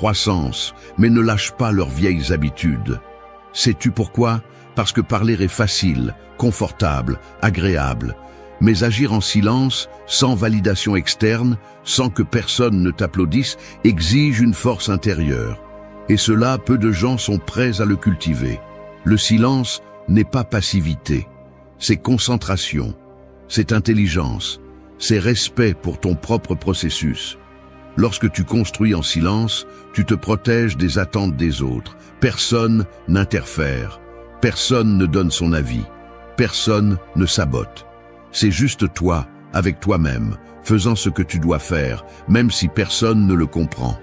croissance, mais ne lâchent pas leurs vieilles habitudes. Sais-tu pourquoi? Parce que parler est facile, confortable, agréable. Mais agir en silence, sans validation externe, sans que personne ne t'applaudisse, exige une force intérieure. Et cela, peu de gens sont prêts à le cultiver. Le silence n'est pas passivité, c'est concentration, c'est intelligence, c'est respect pour ton propre processus. Lorsque tu construis en silence, tu te protèges des attentes des autres. Personne n'interfère, personne ne donne son avis, personne ne sabote. C'est juste toi, avec toi-même, faisant ce que tu dois faire, même si personne ne le comprend.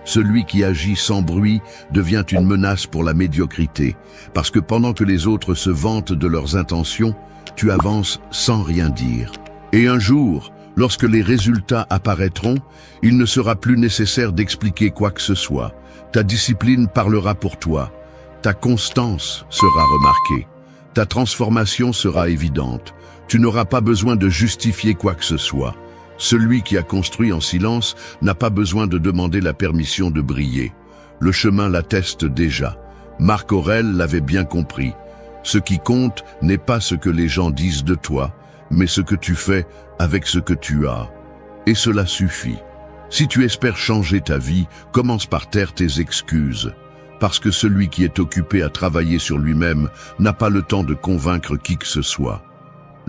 Celui qui agit sans bruit devient une menace pour la médiocrité, parce que pendant que les autres se vantent de leurs intentions, tu avances sans rien dire. Et un jour, lorsque les résultats apparaîtront, il ne sera plus nécessaire d'expliquer quoi que ce soit. Ta discipline parlera pour toi, ta constance sera remarquée, ta transformation sera évidente. Tu n'auras pas besoin de justifier quoi que ce soit. Celui qui a construit en silence n'a pas besoin de demander la permission de briller. Le chemin l'atteste déjà. Marc Aurèle l'avait bien compris. Ce qui compte n'est pas ce que les gens disent de toi, mais ce que tu fais avec ce que tu as. Et cela suffit. Si tu espères changer ta vie, commence par taire tes excuses. Parce que celui qui est occupé à travailler sur lui-même n'a pas le temps de convaincre qui que ce soit.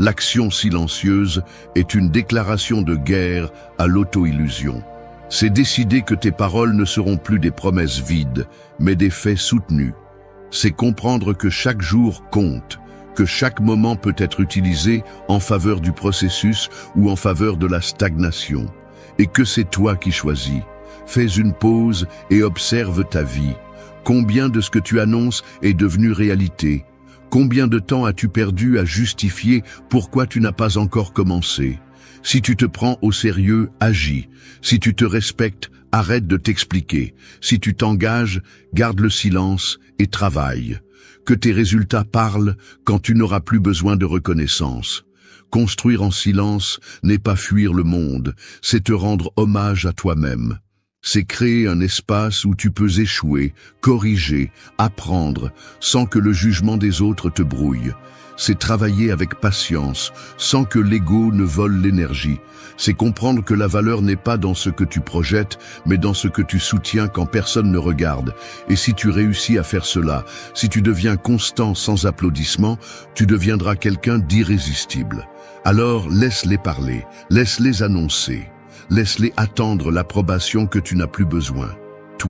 L'action silencieuse est une déclaration de guerre à l'auto-illusion. C'est décider que tes paroles ne seront plus des promesses vides, mais des faits soutenus. C'est comprendre que chaque jour compte, que chaque moment peut être utilisé en faveur du processus ou en faveur de la stagnation, et que c'est toi qui choisis. Fais une pause et observe ta vie. Combien de ce que tu annonces est devenu réalité? Combien de temps as-tu perdu à justifier pourquoi tu n'as pas encore commencé? Si tu te prends au sérieux, agis. Si tu te respectes, arrête de t'expliquer. Si tu t'engages, garde le silence et travaille. Que tes résultats parlent quand tu n'auras plus besoin de reconnaissance. Construire en silence n'est pas fuir le monde, c'est te rendre hommage à toi-même. C'est créer un espace où tu peux échouer, corriger, apprendre, sans que le jugement des autres te brouille. C'est travailler avec patience, sans que l'ego ne vole l'énergie. C'est comprendre que la valeur n'est pas dans ce que tu projettes, mais dans ce que tu soutiens quand personne ne regarde. Et si tu réussis à faire cela, si tu deviens constant sans applaudissements, tu deviendras quelqu'un d'irrésistible. Alors laisse-les parler, laisse-les annoncer. Laisse-les attendre l'approbation que tu n'as plus besoin.